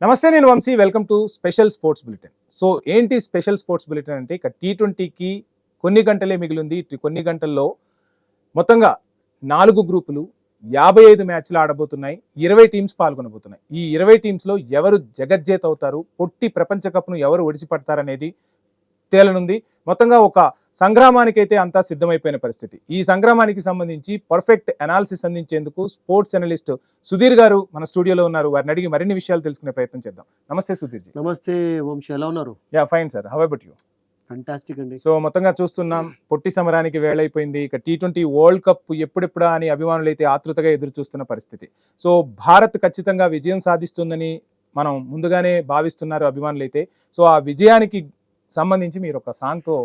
నమస్తే, నేను Vamshi. Welcome to special sports bulletin. So ఏంటి స్పెషల్ స్పోర్ట్స్ బులెటిన్ అంటే, ఇక టీ20కి కొన్ని గంటలే మిగిలింది. కొన్ని గంటల్లో మొత్తంగా 4 గ్రూపులు 55 మ్యాచ్లు ఆడబోతున్నాయి. 20 టీమ్స్ పాల్గొనబోతున్నాయి. ఈ 20 టీమ్స్లో ఎవరు జగజ్జేత్ అవుతారు, పొట్టి ప్రపంచ కప్ను ఎవరు ఒడిచిపడతారనేది తేలనుంది. మొత్తంగా ఒక సంగ్రామానికైతే అంతా సిద్ధమైపోయిన పరిస్థితి. ఈ సంగ్రామానికి సంబంధించి పర్ఫెక్ట్ అనాలిసిస్ అందించేందుకు స్పోర్ట్స్ అనలిస్ట్ సుధీర్ గారు మన స్టూడియోలో ఉన్నారు. వారిని అడిగి మరిన్ని విషయాలు తెలుసుకునే ప్రయత్నం చేద్దాం. నమస్తే సుధీర్ జీ. నమస్తే వంశీ, ఎలా ఉన్నారు? Yeah, fine sir. How about you? Fantastic అండి. సో మొత్తంగా చూస్తున్నాం, పొట్టి సమరానికి వేళైపోయింది. ఇక టీ20 వరల్డ్ కప్ ఎప్పుడెప్పుడా అని అభిమానులు అయితే ఆతృతగా ఎదురు చూస్తున్న పరిస్థితి. సో భారత్ ఖచ్చితంగా విజయం సాధిస్తుందని మనం ముందుగానే భావిస్తున్నారు అభిమానులు అయితే. సో ఆ విజయానికి సంబంధించి మీరు ఒక సాంగ్ తో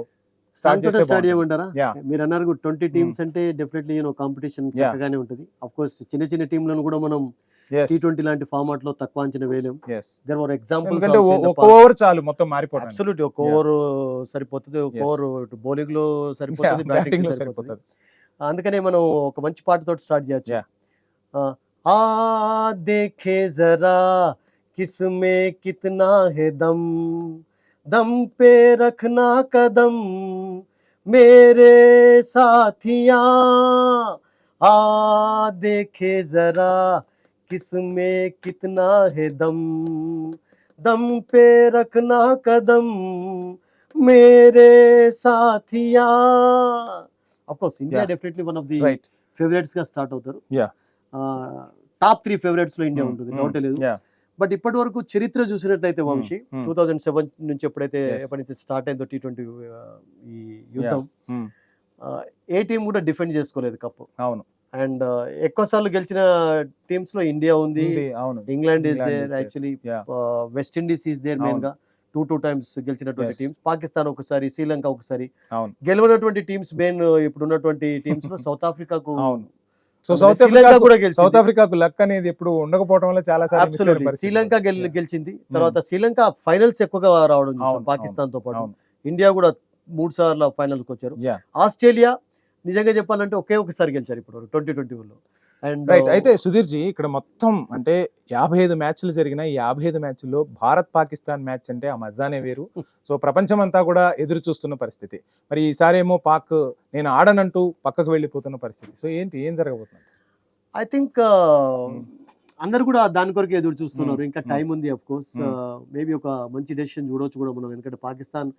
స్టార్ట్ చేయమంటారా? మీరు అన్నారు 20 టీమ్స్ అంటే డెఫినెట్లీ కాంపిటీషన్ చక్కగానే ఉంటుంది. అఫ్ కోర్స్ చిన్న చిన్న టీంలను కూడా మనం టీ20 లాంటి ఫార్మాట్ లో తక్కువ అంచనా వేయలేం. There were examples. ఒక ఓవర్ చాలు మొత్తం మారిపోవడం. అబ్సల్యూట్లీ ఒక ఓవర్ సరిపోతుంది, ఒక ఓవర్ బౌలింగ్ లో సరిపోతుంది, బ్యాటింగ్ లో సరిపోతుంది. అందుకనే మనం ఒక మంచి పాటతో స్టార్ట్ చేయొచ్చు. ఆ దేఖే జరా కిస్మే కిतना है दम, दम पे रखना कदम मेरे साथिया, आ देखे जरा किसमें कितना है दम, दम पे रखना कदम मेरे साथिया. Of course, India definitely one of the favorites గా స్టార్ట్ అవుతారు. టాప్ 3 ఫేవరెట్స్ లో ఇండియా ఉంటుంది, డౌట్ లేదు. బట్ ఇప్పటి వరకు చరిత్ర చూసినట్లయితే వంశీ, 2007 నుంచి ఎప్పటి నుంచి స్టార్ట్ అయిందో టీ20 ఈ యుద్ధం, ఏ టీం కూడా డిఫెండ్ చేసుకోలేదు కప్. అవును. అండ్ ఎక్కువ సార్లు గెలిచిన టీమ్స్ లో ఇండియా ఉంది, England is there, actually West Indies is there. Main గా 2 టైమ్స్ గెలిచినటువంటి టీమ్స్, పాకిస్తాన్ ఒకసారి, శ్రీలంక ఒకసారి. గెలవనటువంటి టీమ్స్ మెయిన్ ఇప్పుడు ఉన్నటువంటి టీమ్స్ లో సౌత్ ఆఫ్రికాకు, సో సౌత్ ఆఫ్రికాకు లక్ అనేది ఎప్పుడు ఉండకపోవడం వల్ల చాలా సార్లు శ్రీలంక గెలిచింది. తర్వాత శ్రీలంక ఫైనల్స్ ఎక్కువగా రావడం పాకిస్తాన్ తో పాటు. ఇండియా కూడా 3 సార్లు ఫైనల్ కి వచ్చారు. ఆస్ట్రేలియా నిజంగా చెప్పాలంటే ఒకే ఒకసారి గెలిచారు ఇప్పుడు 2021లో. అండ్ అయితే సుధీర్ జీ, ఇక్కడ మొత్తం అంటే 55 మ్యాచ్లు జరిగిన ఈ 55 మ్యాచ్ల్లో భారత్ పాకిస్తాన్ మ్యాచ్ అంటే ఆ మజానే వేరు. సో ప్రపంచం అంతా కూడా ఎదురు చూస్తున్న పరిస్థితి. మరి ఈసారి ఏమో పాక్ నేను ఆడనంటూ పక్కకు వెళ్ళిపోతున్న పరిస్థితి. సో ఏం జరగబోతుంది? ఐ థింక్ అందరు కూడా దాని కొరకు ఎదురు చూస్తున్నారు. ఇంకా టైం ఉంది. అఫ్ కోర్స్ మేబీ ఒక మంచి డెసిషన్ చూడొచ్చు కూడా మనం. ఎందుకంటే పాకిస్తాన్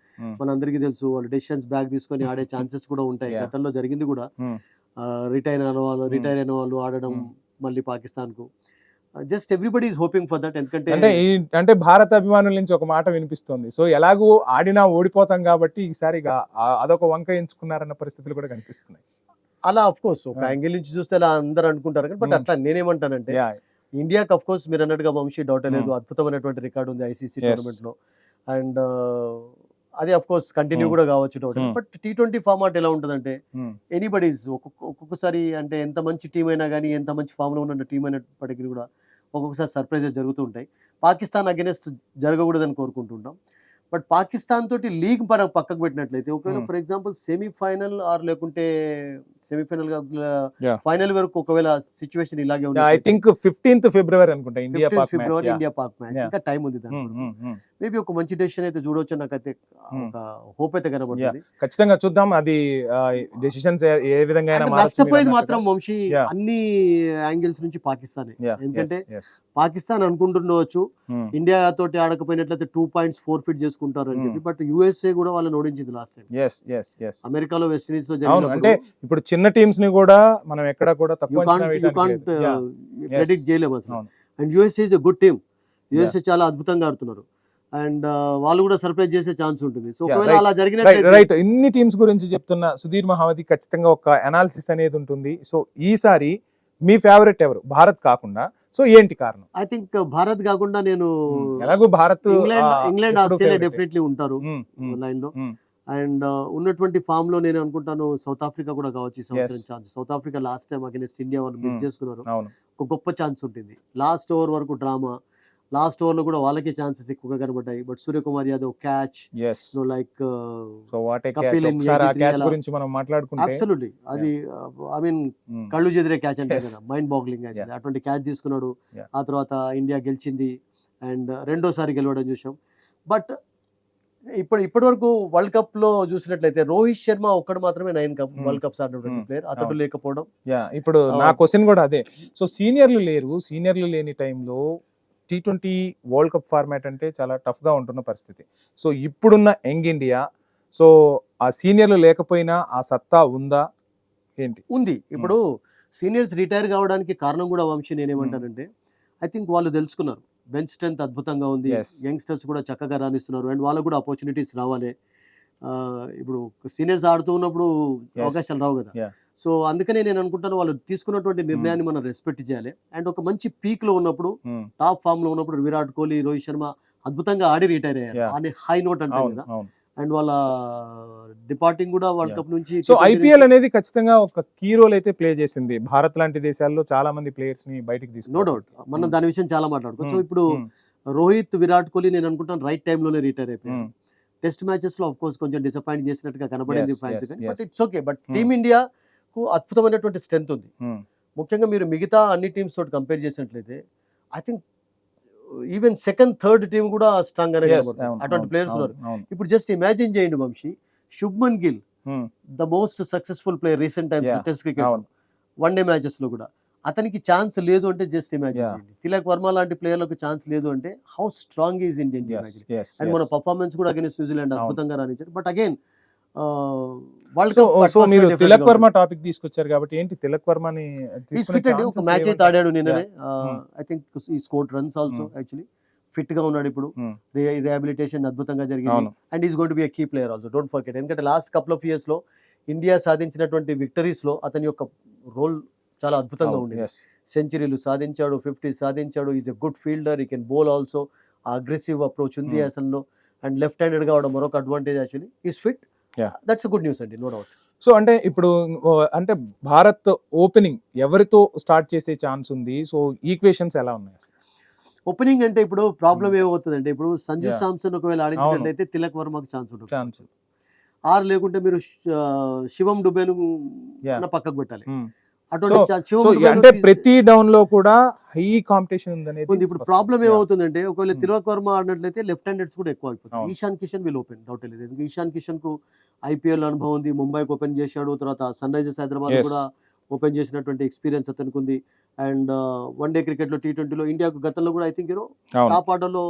మనందరికీ తెలుసు, వాళ్ళు డెసిషన్స్ బ్యాక్ తీసుకొని ఆడే ఛాన్సెస్ కూడా ఉంటాయి. గతంలో జరిగింది కూడా. రిటైర్ అయిన వాళ్ళు ఆడడం మళ్ళీ పాకిస్తాన్ కు. Just everybody is hoping for that. ఎందుకంటే భారత అభిమానుల నుంచి ఒక మాట వినిపిస్తుంది, సో ఎలాగూ ఆడినా ఓడిపోతాం కాబట్టి ఈసారి అదొక వంక ఎంచుకున్నారన్న పరిస్థితులు కూడా కనిపిస్తున్నాయి. అలా అఫ్ కోర్స్ ఒక యాంగిల్ నుంచి చూస్తే అలా అందరూ అనుకుంటారు కానీ, బట్ అట్లా నేనేమంటానంటే, ఇండియాకి అఫ్ కోర్స్ మీరు అన్నట్టుగా వంశీ డౌట్ లేదు, అద్భుతమైనటువంటి రికార్డు ఉంది ఐసీసీ టోర్నమెంట్ లో. అండ్ అది అఫ్ కోర్స్ కంటిన్యూ కూడా కావచ్చు డౌట్. బట్ టీ20 ఫార్మాట్ ఎలా ఉంటుందంటే, ఎనీబడీస్ ఒక్కొక్కసారి అంటే ఎంత మంచి టీం అయినా కానీ, ఎంత మంచి ఫామ్ లో ఉన్న టీం అయినప్పటికీ కూడా ఒక్కొక్కసారి సర్ప్రైజెస్ జరుగుతూ ఉంటాయి. పాకిస్తాన్ అగెనెస్ట్ జరగకూడదని కోరుకుంటుంటాం. బట్ పాకిస్తాన్ తోటి లీగ్ పక్కకు పెట్టినట్లయితే, ఒకవేళ ఫర్ ఎగ్జాంపుల్ సెమీఫైనల్ ఆర్ లేకుంటే సెమీఫైనల్ ఫైనల్ వరకు ఒకవేళ సిచ్యువేషన్ ఇలాగే ఉంది. ఐ థింక్ 15th ఫిబ్రవరి అనుకుంటా ఇండియా పాక్ మ్యాచ్. ఇంకా టైం ఉంది దానికి. మేబీ ఒక మంచి డెసిషన్ అయితే చూడొచ్చు. నాకైతే ఒక హోప్ అయితే కనబడుతుంది. ఖచ్చితంగా చూద్దాం అది డెసిషన్స్ ఏ విధంగా. నష్టపోయేది మాత్రం వంశీ అన్ని యాంగిల్స్ నుంచి పాకిస్తానే. ఎందుకంటే పాకిస్తాన్ అనుకుంటుండవచ్చు ఇండియా తోటి ఆడకపోయినట్లయితే 2 points ఫోర్ఫిట్ చేసుకుంటారు అని చెప్పి. బట్ యుఎస్ఏ కూడా వాళ్ళని ఓడించింది లాస్ట్ టైం. అమెరికాలో వెస్ట్ ఇండీస్ లో జరిగింది. అంటే ఇప్పుడు చిన్న టీమ్స్ ని కూడా మనం ఎక్కడ కూడా తక్కువ ప్రెడిక్ట్ చేయలేము అసలు. And USA is a good team. USA చాలా అద్భుతంగా ఆడుతున్నారు. అండ్ వాళ్ళు కూడా సర్ప్రైజ్ చేసే ఛాన్స్ ఉంటుంది. సో ఒకవేళ అలా జరిగినట్లయితే ఇన్ని టీమ్స్ గురించి చెప్తున్న సుధీర్ మహావతి, ఖచ్చితంగా ఒక అనాలిసిస్ అనేది ఉంటుంది. సో ఈసారి మీ ఫేవరెట్ ఎవరు భారత్ కాకుండా? సో ఏంటి కారణం? ఐ థింక్ భారత్ కాకుండా నేను ఎలాగో భారత్, ఇంగ్లాండ్, ఆస్ట్రేలియా డెఫినెట్లీ ఉంటారు లైన్ లో. అండ్ ఉన్నటువంటి ఫామ్ లో నేను అనుకుంటాను సౌత్ ఆఫ్రికా కూడా కావచ్చు ఈ సంవత్సరం chance. South Africa last time against India వాళ్ళు మిస్ చేసుకున్నారు. ఒక గొప్ప ఛాన్స్ ఉంటుంది. లాస్ట్ ఓవర్ వరకు డ్రామా, లాస్ట్ ఓవర్ లో కూడా వాళ్ళకే ఛాన్సెస్ ఎక్కువగా కనబడ్డాయి. But Suryakumar Yadav catch, like absolutely అది ఐ మీన్ కళ్ళు చెదిరే క్యాచ్ అంటే కదా, మైండ్ బాగ్లింగ్. అటువంటి క్యాచ్ తీసుకున్నాడు. ఆ తర్వాత ఇండియా గెలిచింది. అండ్ రెండోసారి గెలవడం చూసాం. బట్ ఇప్పటి వరకు వరల్డ్ కప్ లో చూసినట్లయితే రోహిత్ శర్మ ఒక్కడు మాత్రమే 9 వరల్డ్ కప్స్ ఆడినటువంటి ప్లేయర్, అతడు అవును. లేకపోవడం. ఇప్పుడు నా క్వశ్చన్ కూడా అదే. సో సీనియర్లు లేరు, సీనియర్లు లేని టైంలో T20 వరల్డ్ కప్ ఫార్మాట్ అంటే చాలా టఫ్ గా ఉంటున్న పరిస్థితి. సో ఇప్పుడున్న యంగ్ ఇండియా, సో ఆ సీనియర్లు లేకపోయినా ఆ సత్తా ఉందా ఏంటి? ఉంది. ఇప్పుడు సీనియర్స్ రిటైర్ కావడానికి కారణం కూడా వంశీ, నేనేమంటానంటే ఐ థింక్ వాళ్ళు తెలుసుకున్నారు బెంచ్ స్ట్రెంత్ అద్భుతంగా ఉంది, Yes. యంగ్స్టర్స్ కూడా చక్కగా రాణిస్తున్నారు, అండ్ వాళ్ళకు కూడా ఆపర్చునిటీస్ రావాలి. ఇప్పుడు సీనియర్స్ ఆడుతూ ఉన్నప్పుడు Yes. అవకాశాలు రావు కదా. Yeah. సో అందుకనే నేను అనుకుంటాను వాళ్ళు తీసుకున్నటువంటి నిర్ణయాన్ని మనం రెస్పెక్ట్ చేయాలి. అండ్ ఒక మంచి పీక్ లో ఉన్నప్పుడు, Hmm. టాప్ ఫామ్ లో ఉన్నప్పుడు విరాట్ కోహ్లీ, రోహిత్ శర్మ అద్భుతంగా ఆడి రిటైర్ అయ్యారు. Yeah. అనే హై నోట్ అంటే అవును, కదా. అవును. అండ్ వాళ్ళ డిపార్టింగ్ కూడా వరల్డ్ Yeah. కప్ నుంచి సో T20 ఐపీఎల్ అనేది ఖచ్చితంగా ఒక కీ రోల్ అయితే ప్లే చేసింది. భారత్ లాంటి దేశాల్లో చాలా మంది ప్లేయర్స్ ని బయటికి నో తీసుకున్నారు. డౌట్ మనం Hmm. దాని విషయం చాలా మాట్లాడుకోవచ్చు. So Hmm. ఇప్పుడు Hmm. రోహిత్, విరాట్ కోహ్లీ నేను అనుకుంటాను రైట్ టైంలోనే రిటైర్ అయిపోయారు. Hmm. టెస్ట్ మ్యాచెస్ లో ఆఫ్ కోర్స్ కొంచెం డిసప్పాయింట్ చేసినట్టుగా కనబడింది Yes, ఫ్యాన్స్ yes, కానీ, yes. But it's okay. But Hmm. టీమిండియాకు అద్భుతమైనటువంటి స్ట్రెంత్ ఉంది. Hmm. ముఖ్యంగా మీరు మిగతా అన్ని టీమ్స్ తోటి కంపేర్ చేసినట్లయితే I think even second third team కూడా స్ట్రాంగ్ గానే Yes, కనబడుతుంది. అవును, అటువంటి అవును, ప్లేయర్స్ అవును, ఉన్నారు. అవును. ఇప్పుడు జస్ట్ ఇమాజిన్ చేయండి Vamshi, Shubman Gill Hmm. The most successful player recent times Yeah, test cricket, అవును. వన్ డే మ్యాచెస్ లో కూడా అతనికి ఛాన్స్ లేదు అంటే జస్ట్ ఇమాజిన్ Yeah. చేయండి. తిలక్ వర్మ లాంటి ప్లేయర్లకు ఛాన్స్ లేదు అంటే how strong is Indian team. Yes, yes, and yes. మన పర్ఫార్మెన్స్ కూడా అగైన్స్ న్యూజిలాండ్ అవును. అద్భుతంగా రాణించారు. But again world so cup so మీరు తిలక్ వర్మ టాపిక్ తీసుకొచ్చారు కాబట్టి ఏంటి తిలక్ వర్మని తీసుకునే ఫిట్ అండి. ఒక chances మ్యాచ్ అయితే లేవంటారా? ఆడాడు నిన్ననే. Hmm. I think he score runs also. Hmm. Actually fit గా ఉన్నాడు ఇప్పుడు. Hmm. రిహాబిలిటేషన్ అద్భుతంగా జరిగింది. అవును. And is going to be a key player also, don't forget. ఎందుకంటే లాస్ట్ కపుల్ ఆఫ్ ఇయర్స్ లో ఇండియా సాధించినటువంటి విక్టరీస్ లో అతని యొక్క రోల్ చాలా అద్భుతంగా అవును, ఉండేది. yes. సెంచరీలు సాధించాడు, 50 సాధించాడు. ఈజ్ ఎ గుడ్ ఫీల్డర్, ఈ can bowl also. Aggressive approach ఉంది Hmm. అసలు. అండ్ లెఫ్ట్ హ్యాండెడ్ గా అవడం మరొక advantage. Actually is fit. Yeah. That's good news అండి, నో డౌట్. సో అంటే ఇప్పుడు అంటే భారత్ ఓపెనింగ్ ఎవరితో స్టార్ట్ చేసే ఛాన్స్ ఉంది? సో ఈక్వేషన్స్ ఎలా ఉన్నాయి? ఓపెనింగ్ అంటే ఇప్పుడు ప్రాబ్లం ఏమవుతుందంటే, ఇప్పుడు సంజు Yeah. సామ్సన్ ఒకవేళ ఆడించినట్లయితే తిలక్ వర్మకు ఛాన్స్ ఉంటుంది. ఛాన్స్. ఆర్ లేకుంటే మీరు శివం డుబేను Yeah. పక్కకు పెట్టాలి. Hmm. అటువంటి శివం సో డుబేను అంటే ప్రతి డౌన్ లో కూడా హై కాంపిటీషన్ ఉందనేది ఉంది. ఇప్పుడు స్పష్టం. Problem Yeah. ఏమవుతుందంటే, ఒకవేళ Hmm. తిలక్ వర్మ ఆడినట్లయితే లెఫ్ట్ హ్యాండెడ్స్ కూడా ఎక్కువ అయిపోతుంది. అవును. Ishan Kishan will open, doubt లేదు. ఎందుకంటే ఈశాన్ కిషన్ కు ఐపీఎల్ అనుభవం ఉంది, ముంబైకి ఓపెన్ చేశాడు, తర్వాత సన్ రైజర్స్ హైదరాబాద్ Yes. కూడా ఓపెన్ చేసినటువంటి ఎక్స్పీరియన్స్ అతనికి ఉంది. అండ్ వన్ డే క్రికెట్ లో T20లో ఇండియాకు గతంలో కూడా ఐ థింక్ అవును. టాప్ ఆర్డర్లో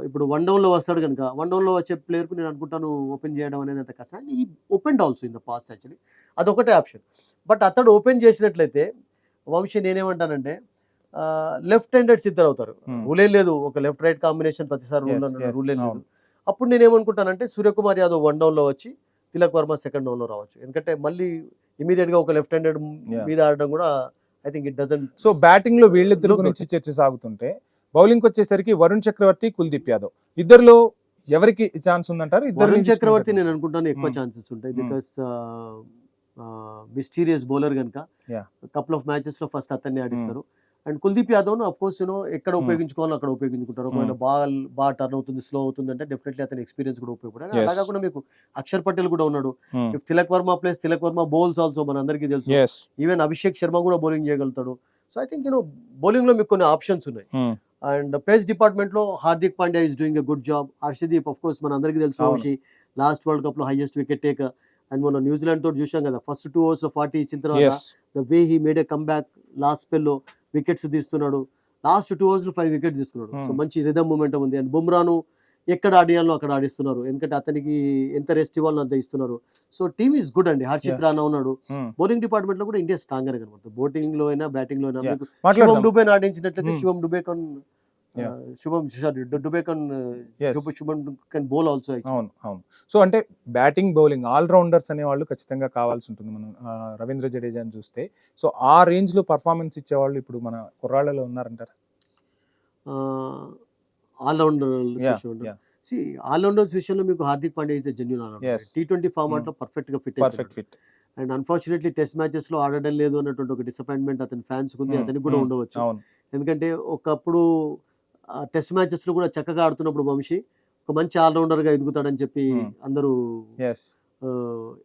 ఇప్పుడు వన్ డౌన్ లో వస్తాడు కనుక, వన్ డౌన్ లో వచ్చే ప్లేయర్ కు నేను అనుకుంటాను ఓపెన్ చేయడం అనేది అంత కష్టం. ఈ open also in the past actually, అదొకటే ఆప్షన్. బట్ అతడు ఓపెన్ చేసినట్లయితే వంశీ నేనేమంటానంటే లెఫ్ట్ హ్యాండెడ్స్ ఇద్దరు అవుతారు. Hmm. రూలే లేదు, ఒక లెఫ్ట్ రైట్ కాంబినేషన్ ప్రతిసారి Yes, yes, రూలే లేదు. అవును. అప్పుడు నేనేమనుకుంటానంటే సూర్యకుమార్ యాదవ్ వన్ డౌన్ లో వచ్చి తిలక్ వర్మ సెకండ్ డౌన్ లో రావచ్చు. ఎందుకంటే మళ్ళీ ఇమీడియట్ గా ఒక లెఫ్ట్ హ్యాండెడ్ Yeah. మీద ఆడడం కూడా I think it doesn't. So batting లో వీళ్ళిద్దరు Look గురించి చర్చ సాగుతుంటే, బౌలింగ్ వచ్చేసరికి వరుణ్ చక్రవర్తి, కుల్దీప్ యాదవ్ ఇద్దరిలో ఎవరికి ఛాన్స్ ఉందంటారు? వరుణ్ చక్రవర్తి నేను అనుకుంటాను ఎక్కువ Hmm. ఛాన్సెస్ ఉంటాయి. Hmm. బికాస్ మిస్టీరియస్ బౌలర్ కనుక Yeah. కపుల్ ఆఫ్ మ్యాచెస్ లో ఫస్ట్ అతన్ని ఆడిస్తారు. అండ్ కుల్దీప్ యాదవ్ ను అఫ్ కోర్స్ ఎక్కడ Hmm. ఉపయోగించుకోవాలో అక్కడ ఉపయోగించుకుంటారు. ఒకవేళ బాల్ బాగా టర్న్ అవుతుంది, స్లో అవుతుంది అంటే డెఫినెట్లీ అతని ఎక్స్పీరియన్స్ కూడా ఉపయోగపడాలి. Yes. అలా కాకుండా మీకు అక్షర్ పటేల్ కూడా ఉన్నాడు. Hmm. If Tilak Varma place Tilak Varma bowls also మన అందరికీ తెలుసు. Yes. ఈవెన్ అభిషేక్ శర్మ కూడా బౌలింగ్ చేయగలుగుతాడు. సో ఐ థింక్ బౌలింగ్ లో మీకు కొన్ని ఆప్షన్స్ ఉన్నాయి. Hmm. అండ్ పేస్ డిపార్ట్మెంట్ లో Hardik Pandya is doing a good job. Harshdeep of course మన అందరికీ తెలుసు, అవును. లాస్ట్ వరల్డ్ కప్ లో హైయెస్ట్ వికెట్ టేక్. అండ్ మన న్యూజిలాండ్ తోటి చూసాం కదా, ఫస్ట్ 2 overs లో 40 ఇచ్చిన తర్వాత Yes. The way he made A come back last spell లో వికెట్స్ తీస్తున్నాడు. లాస్ట్ 2 overs లో 5 వికెట్స్ తీసుకున్నాడు. So Hmm. మంచి రిథమ్ మూమెంటం ఉంది. అండ్ బుమ్రాను ఎక్కడ ఆడియాలో అక్కడ ఆడిస్తున్నారు, ఎందుకంటే అతనికి ఎంత రెస్ట్ ఇవ్వాలో అంత ఇస్తున్నారు. సో టీమ్ ఈస్ గుడ్ అండి. హర్షిత్ Yeah. రాణా ఉన్నాడు. Hmm. బౌలింగ్ డిపార్ట్మెంట్ లో కూడా ఇండియా స్ట్రాంగ్ గా కనబడుతుంది. బౌలింగ్ లో అయినా బ్యాటింగ్ లో అయినా. Yeah. మీకు మాట్లాడదాం. శుభం డుబే ఆడించినట్లయితే Hmm. శుభం డుబే కన్ Yeah. డుబే కన్ Yes. శుభం కెన్ బౌల్ ఆల్సో. అవును, అవును. సో అంటే బ్యాటింగ్ బౌలింగ్ ఆల్ రౌండర్స్ అనే వాళ్ళు ఖచ్చితంగా కావాల్సి ఉంటుంది. మనం రవీంద్ర జడేజాని చూస్తే, సో ఆ రేంజ్ లో పర్ఫార్మెన్స్ ఇచ్చేవాళ్ళు ఇప్పుడు మన కుర్రాళ్ళలో ఉన్నారంటారా? ఆల్రౌండర్స్ Yeah, విషయంలో yeah. ఆల్రౌండర్స్ విషయంలో మీకు Hardik Pandya is a genuine allrounder. Yes. T20 format లో Hmm. పర్ఫెక్ట్ గా fit perfect fit. And unfortunately test matches లో ఆడడం లేదు అన్నటువంటి ఒక డిసప్పాయింట్మెంట్ అతని ఫ్యాన్స్ ఉంది, Hmm. అతనికి కూడా Hmm. ఉండవచ్చు. అవును. ఎందుకంటే ఒకప్పుడు టెస్ట్ మ్యాచెస్ లో కూడా చక్కగా ఆడుతున్నప్పుడు వంశీ ఒక మంచి ఆల్రౌండర్ గా ఎదుగుతాడని చెప్పి Hmm. అందరూ Yes.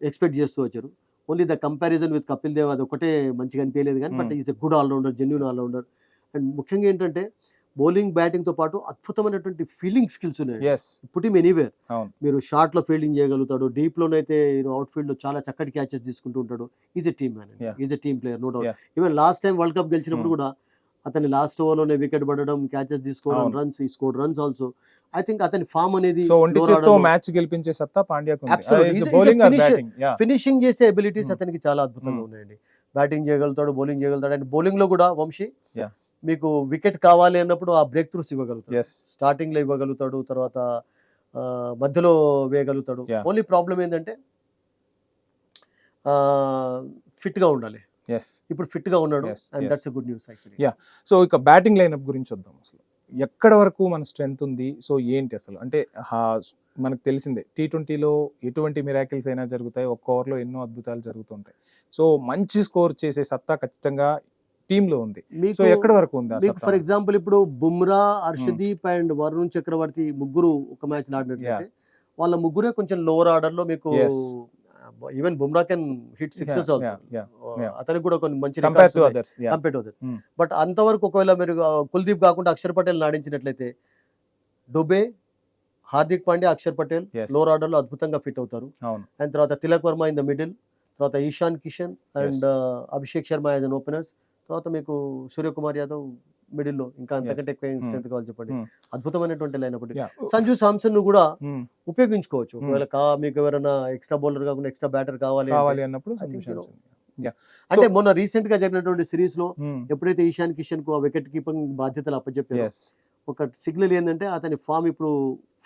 ఎక్స్పెక్ట్ చేస్తూ వచ్చారు. Only the comparison with Kapil Dev అది ఒకటే మంచిగా అనిపించలేదు కానీ, but Hmm. Is a good allrounder, genuine allrounder. And ముఖ్యంగా ఏంటంటే బౌలింగ్ బ్యాటింగ్ తో పాటు అద్భుతమైనటువంటి ఫీల్డింగ్ స్కిల్స్ ఉన్నాయి. Yes put him anywhere. అవును. మీరు షార్ట్ లో ఫీల్డింగ్ చేయగలుగుతాడు, డీప్ లోనైతే అవుట్ ఫీల్డ్ లో చాలా చక్కటి క్యాచెస్ తీసుకుంటూ ఉంటాడు. Is a team man, Yeah. Is a team player, no doubt. Yeah. Even last time world cup గెలిచినప్పుడు కూడా అతని లాస్ట్ ఓవర్ లోనే వికెట్ పడడం, క్యాచెస్ తీసుకోవడం, అవును. Runs, he score runs also. I think అతని ఫామ్ అనేది సో ఒంటి చేత్తో మ్యాచ్ గెలిపించే సత్తా పాండ్యాకు Absolutely. He's a bowling or finisher. Batting. యా ఫినిషింగ్ చేసే ఎబిలిటీస్ అతనికి చాలా అద్భుతంగా ఉన్నాయండి. బ్యాటింగ్ చేయగలుగుతాడు, బౌలింగ్ చేయగలుగుతాడు. అండ్ బౌలింగ్ లో కూడా వంశీ Yeah. మీకు వికెట్ కావాలి అన్నప్పుడు ఆ బ్రేక్ త్రూస్ ఇవ్వగలుగుతాడు. ఎస్ స్టార్టింగ్ లో ఇవ్వగలుగుతాడు, తర్వాత మధ్యలో వేయగలుగుతాడు. Yeah. ఓన్లీ ప్రాబ్లం ఏంటంటే ఫిట్ గా ఉండాలి. ఎస్ ఇప్పుడు ఫిట్ గా ఉన్నాడు, Yes, and yes. That's good news actually. Yeah. So ఇక బ్యాటింగ్ లైనప్ గురించి వద్దాం. అసలు ఎక్కడ వరకు మన స్ట్రెంగ్త్ ఉంది, సో ఏంటి అసలు అంటే మనకు తెలిసిందే T20లో ఎటువంటి మిరాకిల్స్ అయినా జరుగుతాయి, ఒక్క ఓవర్లో ఎన్నో అద్భుతాలు జరుగుతుంటాయి. సో మంచి స్కోర్ చేసే సత్తా ఖచ్చితంగా టీంలో ఉంది. సో ఎక్కడ వరకు ఉంది ఆ మీకు సత్తా? ఫర్ ఎగ్జాంపుల్ ఇప్పుడు బుమ్రా, హర్షదీప్ అండ్ వరుణ్ చక్రవర్తి ముగ్గురు ఒక మ్యాచ్ ఆడినట్లయితే వాళ్ళ ముగ్గురే కొంచెం లోవర్ ఆర్డర్ లో మీకు Yes. Even Bumrah can hit sixes also. yeah. అతనికి కూడా కొన్ని మంచి compare to others. Compare to others. But అంతవరకు ఒకవేళ మీరు కుల్దీప్ కాకుండా అక్షర్ పటేల్ ఆడించినట్లయితే Dube, Hardik Pandya, Axar Patel Yes. Lower order లో అద్భుతంగా ఫిట్ అవుతారు. అవును. అండ్ తర్వాత Tilak Varma in the middle, తర్వాత Ishan Kishan and Abhishek Sharma as an openers, తర్వాత మీకు సూర్యకుమార్ యాదవ్ మిడిల్ లో. ఇంకా అంతకంటే ఎక్కువ స్ట్రెంత్ కావాలి చెప్పండి. అద్భుతమైనటువంటి లైన్ అప్పుడు Yeah. సంజు సామ్సన్ ను కూడా Hmm. ఉపయోగించుకోవచ్చు. ఒకవేళ మీకు ఎవరైనా ఎక్స్ట్రా బౌలర్ కాకుండా ఎక్స్ట్రా బ్యాటర్ కావాలి అన్నప్పుడు I think, Sanju you know, Samson. అంటే మొన్న రీసెంట్ గా జరిగినటువంటి సిరీస్ లో Hmm. ఎప్పుడైతే ఈశాన్ కిషన్ కు ఆ వికెట్ కీపింగ్ బాధ్యతలు అప్పచెప్పారో Yes. ఒక సిగ్నల్ ఏంటంటే అతని ఫామ్ ఇప్పుడు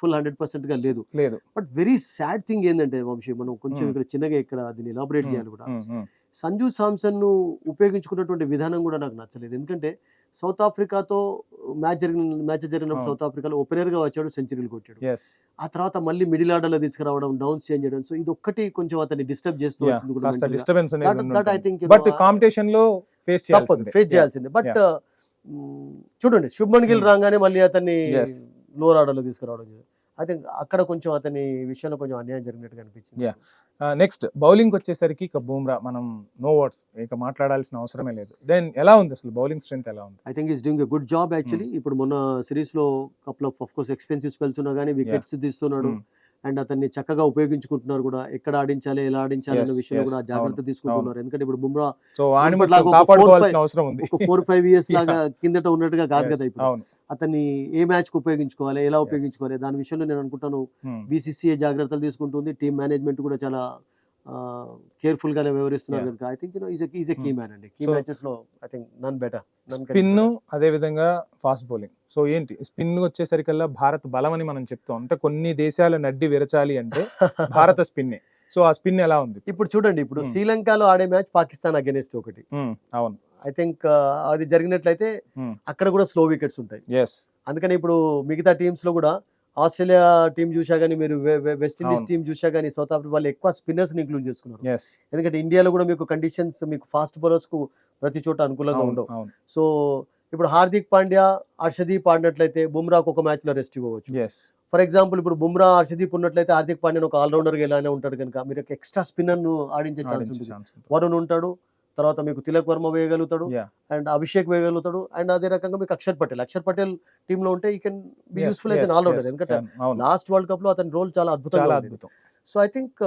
ఫుల్ 100% గా లేదు. లేదు. బట్ వెరీ సాడ్ థింగ్ ఏంటంటే వంశీ, మనం కొంచెం Hmm. ఇక్కడ చిన్నగా ఇక్కడ దీన్ని ఎలాబరేట్ చేయాలి కూడా. Hmm. సంజు సామ్సన్ ను ఉపయోగించుకున్నటువంటి విధానం కూడా నాకు నచ్చలేదు. ఎందుకంటే సౌత్ ఆఫ్రికాతో మ్యాచ్ జరిగినప్పుడు అవును. సౌత్ ఆఫ్రికాలో ఓపెనర్ గా వచ్చాడు, సెంచరీలు కొట్టాడు. Yes. ఆ తర్వాత మళ్ళీ మిడిల్ ఆర్డర్ లో తీసుకురావడం, డౌన్స్ చేంజ్ చేయడం, సో ఇది ఒక్కటి కొంచెం అతన్ని డిస్టర్బ్ చేస్తూ Yeah. వచ్చింది కూడా కాస్త mentally గా. డిస్టర్బెన్స్ That- అనేది that I think, you but know, competition లో ఫేస్ తప్పదు, ఫేస్ చేయాల్సిందే. బట్ చూడండి శుభ్మన్ గిల్ రాగానే మళ్ళీ అతన్ని Yes. లోవర్ ఆర్డర్ లో తీసుకురావడం, ఐ థింక్ అక్కడ కొంచెం అతని విషయంలో కొంచెం అన్యాయం జరిగినట్టుగా అనిపించింది. Yeah. నెక్స్ట్ బౌలింగ్ వచ్చేసరికి ఇక బూమ్రా, మనం నో వర్డ్స్, ఇక మాట్లాడాల్సిన అవసరమే లేదు. దెన్ ఎలా ఉంది అసలు బౌలింగ్ స్ట్రెంత్ ఎలా ఉంది? I think is doing a good job actually. ఇప్పుడు మొన్న సిరీస్ లో couple of course expensive spells ఉన్నా కానీ వికెట్స్ తీస్తున్నాడు. అండ్ అతన్ని చక్కగా ఉపయోగించుకుంటున్నారు కూడా. ఎక్కడ ఆడించాలి, ఎలా ఆడించాలి అనే Yes, విషయంలో yes, కూడా జాగ్రత్త తీసుకుంటున్నారు. ఎందుకంటే ఇప్పుడు బుమ్రా సో ఇప్పటిలాగా ఒక కాపాడుకోవాల్సిన 4-5 అవసరం ఉంది. ఒక 4-5 years లాగా కిందట ఉన్నట్టుగా కాదు Yes, కదా ఇప్పుడు. అవును. అతన్ని ఏ మ్యాచ్ కు ఉపయోగించుకోవాలి, ఎలా ఉపయోగించుకోవాలి, దాని విషయంలో నేను అనుకుంటాను Hmm. బీసీసీఐ జాగ్రత్తలు తీసుకుంటుంది. టీమ్ మేనేజ్మెంట్ కూడా చాలా కేర్ఫుల్ గానే వ్యవహరిస్తున్నారు Yeah. కనుక I think is a key man అండి. కీ So- మ్యాచెస్ లో I think none better. Spin అదే విధంగా ఫాస్ట్ బౌలింగ్. సో ఏంటి స్పిన్ వచ్చేసరికల్లా భారత్ బలం అని మనం చెప్తాం. అంటే కొన్ని దేశాల నడ్డి విరచాలి అంటే భారత స్పిన్నే. సో ఆ స్పిన్ ఎలా ఉంది? ఇప్పుడు చూడండి, ఇప్పుడు శ్రీలంకలో ఆడే మ్యాచ్ పాకిస్తాన్ అగెనిస్ట్ ఒకటి. అవును. ఐ థింక్ అది జరిగినట్లయితే అక్కడ కూడా స్లో వికెట్స్ ఉంటాయి. ఎస్. అందుకని ఇప్పుడు మిగతా టీమ్స్ లో కూడా ఆస్ట్రేలియా టీం చూసా కానీ, మీరు వెస్ట్ ఇండీస్ అవును. టీం చూసా కానీ, సౌత్ ఆఫ్రికా వాళ్ళు ఎక్కువ స్పిన్నర్స్ ని ఇంక్లూడ్ చేసుకున్నారు. ఎస్. ఎందుకంటే ఇండియాలో కూడా మీకు కండిషన్స్, మీకు ఫాస్ట్ బౌలర్స్ కు ప్రతి చోట అనుకూలంగా ఉండవు. అవును. సో ఇప్పుడు హార్దిక్ పాండ్యా, హర్షదీప్ ఆడినట్లయితే బుమ్రాకు ఒక మ్యాచ్ లో రెస్ట్ ఇవ్వవచ్చు. ఎస్. ఫర్ ఎగ్జాంపుల్ ఇప్పుడు బుమ్రా, హర్షదీప్ ఉన్నట్లయితే హార్దిక్ పాండ్యా ఒక ఆల్రౌండర్ గా ఇలానే ఉంటాడు కనుక మీరు ఎక్స్ట్రా స్పిన్నర్ ను ఆడించే ఛాన్స్ ఉంటుంది. వరుణ్ ఉంటాడు, తర్వాత మీకు తిలక్ వర్మ వేయగలుగుతాడు, అండ్ అభిషేక్ వేయగలుగుతాడు, అండ్ అదే రకంగా మీకు అక్షర్ పటేల్ టీమ్ లో ఉంటే he can be useful as an allrounder. ఎందుకంటే లాస్ట్ వరల్డ్ కప్ లో అతని రోల్ చాలా అద్భుతంగా ఉంది. So I think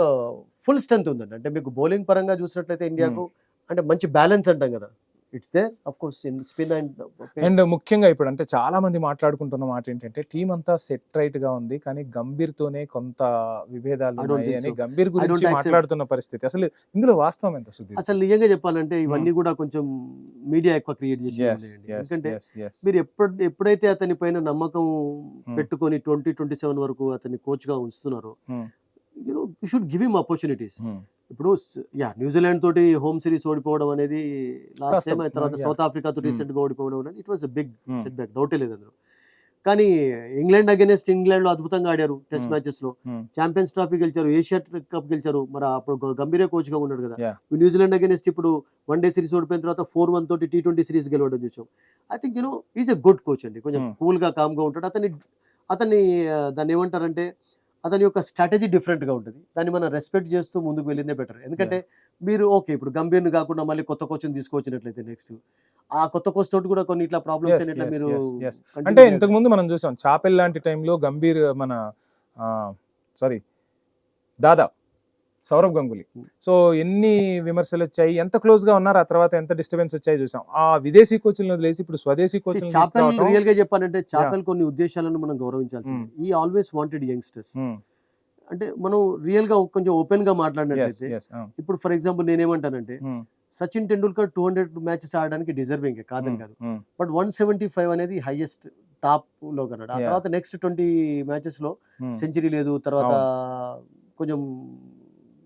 full strength ఉందండి. అంటే మీకు బౌలింగ్ పరంగా చూసినట్లయితే ఇండియాకు అంటే మంచి బ్యాలెన్స్ అంటాం కదా, it's there of course in spin and ముఖ్యంగా ఇప్పుడు అంటే చాలా మంది మాట్లాడుకుంటున్న మాట ఏంటంటే టీం అంతా సెట్ రైట్ గా ఉంది, కానీ గంభీర్ తోనే కొంత విభేదాలు I don't ఉన్నాయి think అని so. గంభీర్ I don't గురించి accept. మాట్లాడుతున్న పరిస్థితి. అసలు ఇందులో వాస్తవం ఎంత సుధీర్? అసలు నిజంగా చెప్పాలంటే ఇవన్నీ కూడా కొంచెం మీడియా ఎక్కువ క్రియేట్ చేసి, ఎందుకంటే మీరు ఎప్పుడైతే అతని పైన నమ్మకం పెట్టుకొని 2027 వరకు అతన్ని కోచ్ గా ఉంచుతున్నారో, you should give him opportunities. ఇప్పుడు న్యూజిలాండ్ తోటి హోమ్ సిరీస్ ఓడిపోవడం అనేది లాస్ట్ టైం, తర్వాత సౌత్ ఆఫ్రికాతో రీసెంట్ గా ఓడిపోవడం అనేది it was a big set back, డౌటే లేదు అందులో. కానీ ఇంగ్లాండ్ అగైనెస్ట్ ఇంగ్లాండ్ లో అద్భుతంగా ఆడారు టెస్ట్ మ్యాచెస్ లో, ఛాంపియన్స్ ట్రోఫీ గెలిచారు, ఏషియా కప్ గెలిచారు. మరి అప్పుడు గంభీరే కోచ్ గా ఉన్నాడు కదా. న్యూజిలాండ్ అగైనెస్ట్ ఇప్పుడు వన్ డే సిరీస్ ఓడిపోయిన తర్వాత 4-1 తోటి T20 సిరీస్ గెలవడం చూసాం. I think is a good coach అండి. కొంచెం కూల్ గా కామ్ గా ఉంటాడు. అతన్ని దాన్ని ఏమంటారంటే అతని యొక్క స్ట్రాటజీ డిఫరెంట్గా ఉంటుంది. దాన్ని మనం రెస్పెక్ట్ చేస్తూ ముందుకు వెళ్ళిందే బెటర్. ఎందుకంటే మీరు ఓకే ఇప్పుడు గంభీర్ని కాకుండా మళ్ళీ కొత్త కోచ్ని తీసుకొచ్చినట్లయితే నెక్స్ట్ ఆ కొత్త కోచ్ తోటి కూడా కొన్ని ఇట్లా ప్రాబ్లమ్స్ Yes, అయినట్లా yes, మీరు yes, yes. continue అంటే చేయాలి. ఇంతకు ముందు మనం చూసాం చాపెల్ లాంటి టైంలో గంభీర్ మన సారీ దాదా సౌరవ్ గంగూలీ. Hmm. సో ఎన్ని విమర్శలు వచ్చాయి, ఎంత క్లోజ్ గా ఉన్నారు, ఆ తర్వాత ఎంత డిస్టర్బెన్స్ వచ్చాయి చూసాం. ఆ విదేశీ కోచ్లను వదిలేసి ఇప్పుడు స్వదేశీ కోచ్లను చాపెల్ తీసుకురావడం. రియల్ గా చెప్పాలంటే చాపెల్ కొన్ని ఉద్దేశాలను మనం గౌరవించాల్సింది. ఈ ఆల్వేస్ వాంటెడ్ యంగ్స్టర్స్. Hmm. అంటే మనం రియల్ గా కొంచెం ఓపెన్ గా Yes, మాట్లాడినట్లయితే yes, ఇప్పుడు ఫర్ ఎగ్జాంపుల్ నేనేమంటానంటే Hmm. సచిన్ టెండూల్కర్ 200 మ్యాచెస్ ఆడడానికి డిజర్వింగ్ కాదని కాదు. Hmm. బట్ 175 అనేది హైయెస్ట్ టాప్ లో కన్నాడు. ఆ Yeah. తర్వాత నెక్స్ట్ 20 మ్యాచెస్ లో Hmm. సెంచరీ లేదు, తర్వాత కొంచెం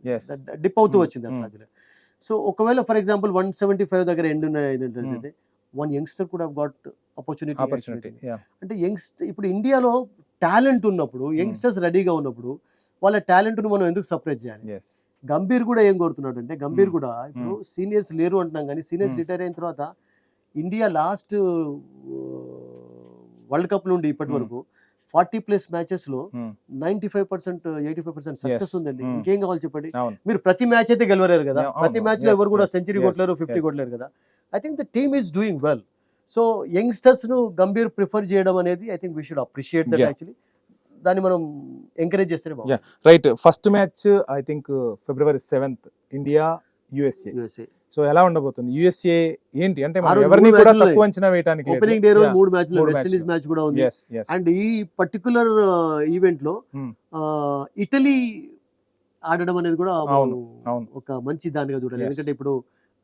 Yes. డిప్ అవుతూ Hmm. వచ్చింది అసలు మధ్యలో. సో ఒకవేళ ఫర్ ఎగ్జాంపుల్ 175 దగ్గర ఎండ్ అయినట్లయితే వన్ యంగ్స్టర్ కూడా గాట్ Opportunity. ఆపర్చునిటీ. Yeah. అంటే యంగ్స్టర్ ఇప్పుడు ఇండియాలో టాలెంట్ ఉన్నప్పుడు యంగ్స్టర్స్ రెడీగా ఉన్నప్పుడు వాళ్ళ టాలెంట్ ను మనం ఎందుకు సపరేట్ చేయాలి? Yes. గంభీర్ కూడా ఏం కోరుతున్నాడు అంటే గంభీర్ కూడా ఇప్పుడు Hmm. సీనియర్స్ లేరు అంటున్నాం కానీ సీనియర్స్ Hmm. రిటైర్ అయిన తర్వాత ఇండియా లాస్ట్ వరల్డ్ కప్ నుండి ఇప్పటి Hmm. వరకు 40+ మ్యాచెస్ లో Hmm. 95% 85% success Yes. ఉందండి. Hmm. ఇంకేం కావాలి చెప్పండి? అవును. మీరు ప్రతి మ్యాచ్ అయితే గెలవలేరు కదా, Yeah, ప్రతి అవును. మ్యాచ్ లో Yes, ఎవరు కూడా yes, సెంచరీ yes, కొట్టలేరు, 50 yes. కొట్టలేరు కదా. I think the team is doing well. So youngsters ను గంభీర్ ప్రిఫర్ చేయడం అనేది I think we should appreciate that. Yeah. Actually దాన్ని మనం ఎంకరేజ్ చేస్తేనే Yeah. బాగుంది. Right. First match I think February 7th India USA. USA so ఎలా ఉండబోతుంది USA ఏంటి అంటే ఆ మనం రోజు ఎవరిని 3 కూడా మ్యాచ్లు తక్కువ అంచనా వేయడానికి ఓపెనింగ్ డే రోజు 3 మ్యాచ్లు, మూడు వెస్ట్ ఇండీస్ మ్యాచ్లు. మ్యాచ్ కూడా ఉంది. yes yes అండ్ ఈ పర్టికులర్ ఈవెంట్ లో Hmm. ఇటలీ ఆడడం అనేది కూడా అవును, అవును. ఒక మంచి దానిగా చూడాలి. Yes. ఎందుకంటే ఇప్పుడు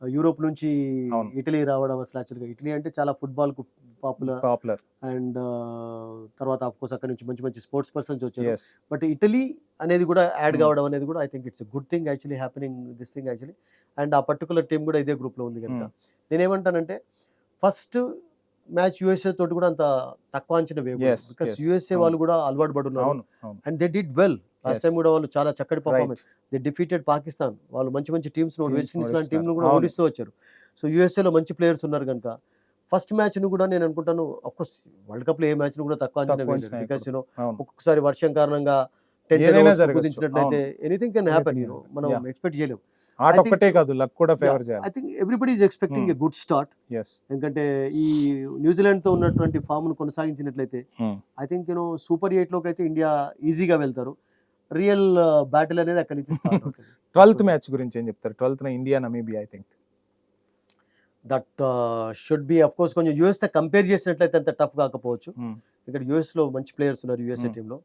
యూరోప్ నుంచి అవును. ఇటలీ రావడం అసలు యాక్చువల్గా ఇటలీ అంటే చాలా ఫుట్బాల్ కు పాపులర్. పాపులర్. అండ్ తర్వాత అఫ్కోర్స్ అక్కడ నుంచి మంచి మంచి స్పోర్ట్స్ పర్సన్స్ వచ్చారు. yes బట్ ఇటలీ అనేది కూడా యాడ్ Hmm. కావడం అనేది కూడా I think it's good thing actually happening this thing actually. And ఆ పర్టికులర్ టీం కూడా ఇదే గ్రూప్ లో ఉంది కనుక నేనేమంటానంటే ఫస్ట్ మ్యాచ్ యుఎస్ఏ తోటి కూడా అంత తక్కువ అంచనా వేయకూడదు. Yes, because yes. యుఎస్ఏ వాళ్ళు కూడా అలవాటు పడున్నారు అవును, అవును. And they did well. Last Yes. Time కూడా వాళ్ళు చాలా చక్కటి Right. Performance. They defeated Pakistan. వాళ్ళు మంచి మంచి టీమ్స్ Teams వెస్ట్ ఇండీస్ లాంటి ఓడిస్తున్నారు. టీంలు కూడా అవును. ఓడిస్తూ వచ్చారు. సో యుఎస్ఏలో మంచి ప్లేయర్స్ ఉన్నారు కనుక ఫస్ట్ మ్యాచ్ ను కూడా నేను అనుకుంటాను అఫ్కోర్స్ వరల్డ్ కప్ లో ఏ మ్యాచ్ ను కూడా తక్కువ అంచనా తక్కువ వేయలేదు. అంచనా బికాస్ అవును. ఒక్కొక్కసారి వర్షం కారణంగా 10 ఏదైనా overs జరగచ్చు. కుదించినట్లయితే ఎనీథింగ్ కెన్ హ్యాపెన్. Anything. మనం Yeah. ఎక్స్పెక్ట్ చేయలేం. ఆట I think- ఒక్కటే కాదు, లక్ కూడా ఫేవర్ చేయాలి. I think everybody is expecting Hmm. A good start. yes ఎందుకంటే ఈ న్యూజిలాండ్ తో ఉన్నటువంటి ఫామ్ ను కొనసాగించినట్లయితే Hmm. ఐ థింక్ సూపర్ 8 లోకి అయితే ఇండియా ఈజీగా వెళ్తారు. రియల్ బ్యాటిల్ అనేది అక్కడి నుంచి స్టార్ట్ అవుతుంది. 12th మ్యాచ్ గురించి ఏం చెప్తారు? 12th India Namibia I think. That should be of course కొంచెం యూఎస్ తో కంపేర్ చేసినట్లయితే అంత టఫ్ కాకపోవచ్చు. ఇక్కడ యూఎస్ లో మంచి ప్లేయర్స్ ఉన్నారు యూఎస్ఏ Hmm. టీంలో.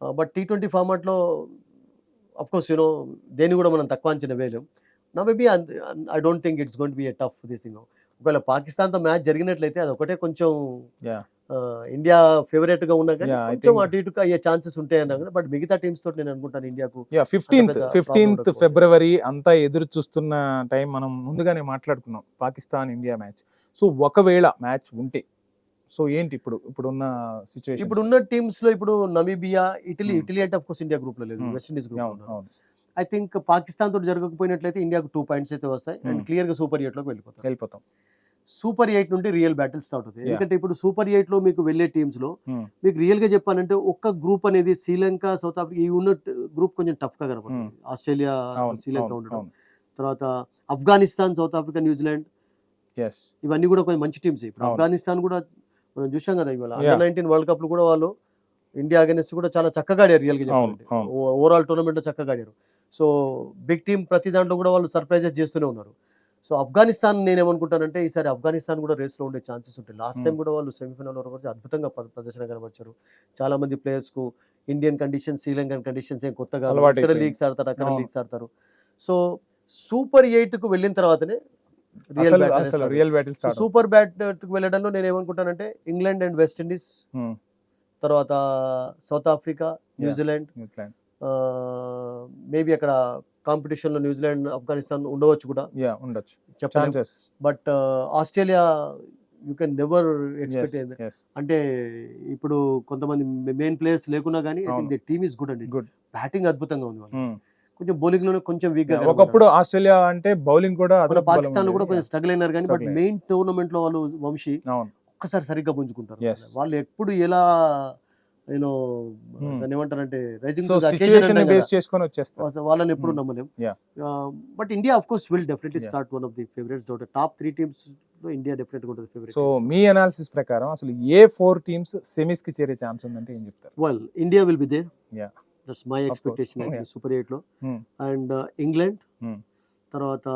బట్ T20 ఫార్మాట్ లో అఫ్ కోర్స్ దేన్ని కూడా మనం తక్కువ అంచనా వేయలేం. నా maybe I don't think it's going to be a tough this thing. ఒకవేళ పాకిస్తాన్ తో మ్యాచ్ జరిగినట్లయితే అది ఒకటే కొంచెం యా ఇండియా ఫేవరెట్ గా ఉన్నా కానీ Yeah, I కొంచెం think- అటు ఇటుగా అయ్యే ఛాన్సెస్ ఉంటాయి అన్నారు కదా. బట్ మిగతా టీమ్స్ తోటి నేను అనుకుంటాను ఇండియాకు యా పెద్ద problem 15th ఉండకపోవచ్చు. ఫిబ్రవరి అంతా ఎదురు చూస్తున్న టైం మనం ముందుగానే మాట్లాడుకున్నాం, పాకిస్తాన్ ఇండియా మ్యాచ్. సో ఒకవేళ మ్యాచ్ ఉంటే సో ఏంటి ఇప్పుడున్న సిచ్యువేషన్? ఇప్పుడున్న టీమ్స్ లో ఇప్పుడు నమీబియా, ఇటలీ. Hmm. ఇటలీ అంటే అఫ్ కోర్స్ ఇండియా గ్రూప్ లో లేదు, Hmm. వెస్ట్ ఇండీస్ గ్రూప్ అవును, అవును. ఐ థింక్ పాకిస్తాన్ తోటి జరగకపోయినట్లయితే ఇండియాకు 2 points అయితే వస్తాయి అండ్ Hmm. క్లియర్ గా సూపర్ 8 లోకి వెళ్ళిపోతారు. వెళ్ళిపోతాం. సూపర్ 8 నుండి రియల్ బ్యాటిల్ స్టార్ట్ అవుతాయి. Yeah. ఎందుకంటే ఇప్పుడు సూపర్ 8 లో మీకు వెళ్ళే టీమ్స్ లో Hmm. మీకు రియల్ గా చెప్పాలంటే ఒక్క గ్రూప్ అనేది శ్రీలంక, సౌత్ ఆఫ్రికా ఈ ఉన్న గ్రూప్ కొంచెం టఫ్ గా కనపడుతుంది. ఆస్ట్రేలియా, అవును, శ్రీలంక అవును, ఉండడం, అవును. తర్వాత Afghanistan, south Africa, New Zealand yes ఇవన్నీ కూడా కొంచెం మంచి టీమ్స్. ఇప్పుడు అవును. ఆఫ్ఘనిస్తాన్ కూడా మనం చూసాం కదా ఇవాళ Yeah. Under-19 వరల్డ్ కప్ లో కూడా వాళ్ళు ఇండియా అగైనెస్ట్ కూడా చాలా చక్కగా ఆడారు రియల్ గా చెప్పాలంటే. అవును. ఓవరాల్ టోర్నమెంట్ లో చక్కగా ఆడారు. సో బిగ్ టీమ్ ప్రతి దాంట్లో కూడా వాళ్ళు సర్ప్రైజెస్ చేస్తూనే ఉన్నారు. సో ఆఫ్ఘనిస్తాన్ నేనేమనుకుంటానంటే ఈసారి ఆఫ్ఘనిస్తాన్ కూడా రేస్ లో ఉండే ఛాన్సెస్ ఉంటాయి. Last time Hmm. కూడా వాళ్ళు సెమీఫైనల్ వరకు అద్భుతంగా ప్రదర్శన కనబరిచారు. చాలా మంది ప్లేయర్స్ కు ఇండియన్ కండిషన్స్, శ్రీలంకన్ కండిషన్స్ ఏం కొత్తగా అలవాటు ఇక్కడ అయిపోయింది. లీగ్స్ ఆడతారు, అక్కడ అవును. లీగ్స్ ఆడతారు. సో సూపర్ 8 కు వెళ్ళిన తర్వాతనే అసలు రియల్ బ్యాటిల్ స్టార్ట్. సూపర్ బ్యాట్ వెళ్ళడంలో నేను ఏమనుకుంటానంటే ఇంగ్లాండ్ అండ్ వెస్ట్ ఇండీస్, తర్వాత south Africa, New Zealand, New Zealand maybe అక్కడ కాంపిటీషన్ లో న్యూజిలాండ్, ఆఫ్ఘనిస్తాన్ ఉండవచ్చు కూడా యా ఉండొచ్చు చెప్పలేం. Chances. But Australia you can never expect. అంటే ఇప్పుడు కొంతమంది మెయిన్ ప్లేయర్స్ లేకున్నా కానీ I think the team is good అండి. గుడ్. బ్యాటింగ్ అద్భుతంగా ఉంది వాళ్ళు. కొంచెం బౌలింగ్ లోనే కొంచెం వీక్ గా ఒకప్పుడు ఆస్ట్రేలియా అంటే బౌలింగ్ కూడా మన అదనపు బలం పాకిస్తాన్ లో కూడా ఉండేది. కొంచెం స్ట్రగుల్ అయినారు కానీ బట్ Struggle మెయిన్ టోర్నమెంట్ లో వాళ్ళు వంశీ అవును. ఒక్కసారి సరిగ్గా పుంజుకుంటారు. Yes. వాళ్ళు ఎప్పుడు ఎలా యూనో Hmm. దాన్ని ఏమంటారంటే రైజింగ్ సో సిచ్యువేషన్ బేస్ చేసుకొని వచ్చేస్తారు. వాళ్ళని ఎప్పుడు Hmm. నమ్మలేం. Yeah. But India of course will definitely Yeah. Start one of the favourites. Top 3 teams లో ఇండియా డెఫినెట్గా ఉంటుంది ఫేవరెట్. సో మీ అనాలిసిస్ ప్రకారం అసలు ఏ 4 టీమ్స్ సెమీస్ కి చేరే ఛాన్స్ ఉందంటే ఏం చెప్తారు? Well India will be there. Yeah. That's my course. Expectation Yeah. Actually super 8 లో. Hmm. And England, Hmm. తర్వాత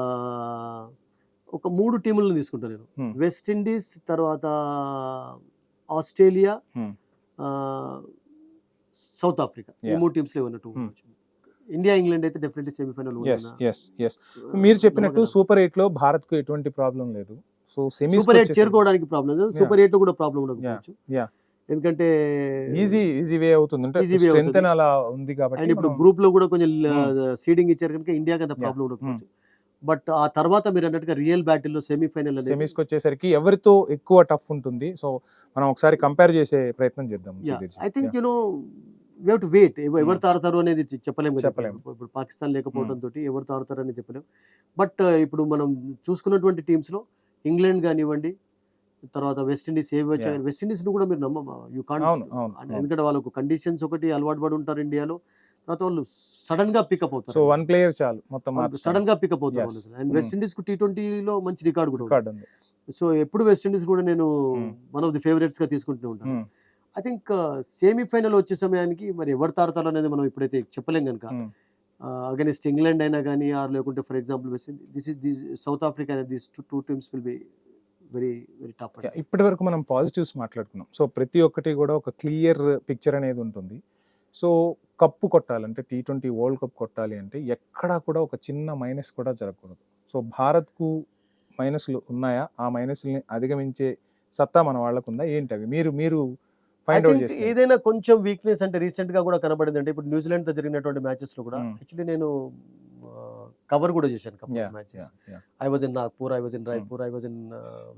ఒక 3 టీములను తీసుకుంటాను నేను. Hmm. వెస్ట్ ఇండీస్, తర్వాత ఆస్ట్రేలియా, Hmm. South Africa. ఈ Yeah. 3 టీమ్స్ లో ఉన్నట్టు. Hmm. ఇండియా ఇంగ్లాండ్ అయితే డెఫినెట్లీ సెమీఫైనల్. ఎస్ మీరు చెప్పినట్టు సూపర్ 8 లో భారత్ కు ఎటువంటి ప్రాబ్లం లేదు. సో సెమీస్ సూపర్ 8 చేరుకోవడానికి ప్రాబ్లం లేదు. సూపర్ 8 లో కూడా ప్రాబ్లం ఉండకపోవచ్చు. Yeah. ఎందుకంటే ఈజీ వే అవుతుంది అంటే Easy way స్ట్రెంగ్త్ అవుతుంది. అలా ఉంది కాబట్టి అండ్ ఇప్పుడు మనం- గ్రూప్ లో కూడా కొంచెం Hmm. సీడింగ్ ఇచ్చారు కనుక ఇండియాకి అంత Yeah. ప్రాబ్లం ఉండకపోవచ్చు. బట్ ఆ తర్వాత మీరు అన్నట్టుగా రియల్ బ్యాటిల్ లో సెమీఫైనల్ అనేది సెమీస్ కి వచ్చేసరికి ఎవరితో ఎక్కువ టఫ్ ఉంటుంది. సో మనం ఒకసారి కంపేర్ చేసే ప్రయత్నం చేద్దాం. I think you know we have to wait. ఎవరు తారుతారు అనేది చెప్పలేము కదా. చెప్పలేము. ఇప్పుడు పాకిస్తాన్ లేకపోవడం తోటి ఎవరు తారుతారు అనేది చెప్పలేము. బట్ ఇప్పుడు మనం చూసుకున్నటువంటి టీమ్స్ లో ఇంగ్లాండ్ కానివ్వండి, తర్వాత వెస్ట్ ఇండీస్ ఏవి వచ్చాయి. Yeah. వెస్ట్ ఇండీస్ ను కూడా మీరు యూ కాంట్. అవును, అవును, అవును. ఎందుకంటే వాళ్ళకు కండిషన్స్ ఒకటి అలవాటు పడి ఉంటారు ఇండియాలో. తర్వాత వాళ్ళు సడన్ గా పికప్ సో అవుతారు. 1 ప్లేయర్ చాలు మొత్తం సడన్ గా పికప్ అవుతారు. Yes. అండ్ వెస్ట్ ఇండీస్ కు T20 లో మంచి రికార్డ్ కూడా ఉంది. రికార్డ్ ఉంది. సో ఎప్పుడు వెస్ట్ ఇండీస్ కూడా నేను Hmm. One of the favourites గా తీసుకుంటూ ఉంటాను. Hmm. ఐ థింక్ సెమీఫైనల్ వచ్చే సమయానికి మరి ఎవరు తారుతారో అనేది మనం ఇప్పుడైతే చెప్పలేం కనుక. Hmm. అగైనెస్ట్ ఇంగ్లాండ్ అయినా కానీ, ఆర్ లేకుంటే for example west this south Africa అనేది these two teams will be very very tough. Yeah, ఇప్పటి వరకు మనం పాజిటివ్స్ మాట్లాడుకున్నాం. సో ప్రతి ఒక్కటి కూడా ఒక క్లియర్ పిక్చర్ అనేది ఉంటుంది. సో కప్పు కొట్టాలంటే T20 వరల్డ్ కప్ కొట్టాలి అంటే ఎక్కడా కూడా ఒక చిన్న మైనస్ కూడా జరగకూడదు. సో భారత్కు మైనస్లు ఉన్నాయా? ఆ మైనస్ని అధిగమించే సత్తా మన వాళ్ళకు ఉందా? ఏంటి అవి మీరు ఐ ఫైండ్ అవుట్ థింక్ చేస్తారు? ఏదైనా కొంచెం వీక్నెస్ అంటే రీసెంట్ గా కూడా కనబడింది అంటే ఇప్పుడు న్యూజిలాండ్ తో జరిగినటువంటి మ్యాచెస్ లో కూడా Hmm. యాక్చువల్లీ నేను కవర్ కూడా చేశాను cup Yeah, matches. yeah. I was in Nagpur, I was in Raipur, I was in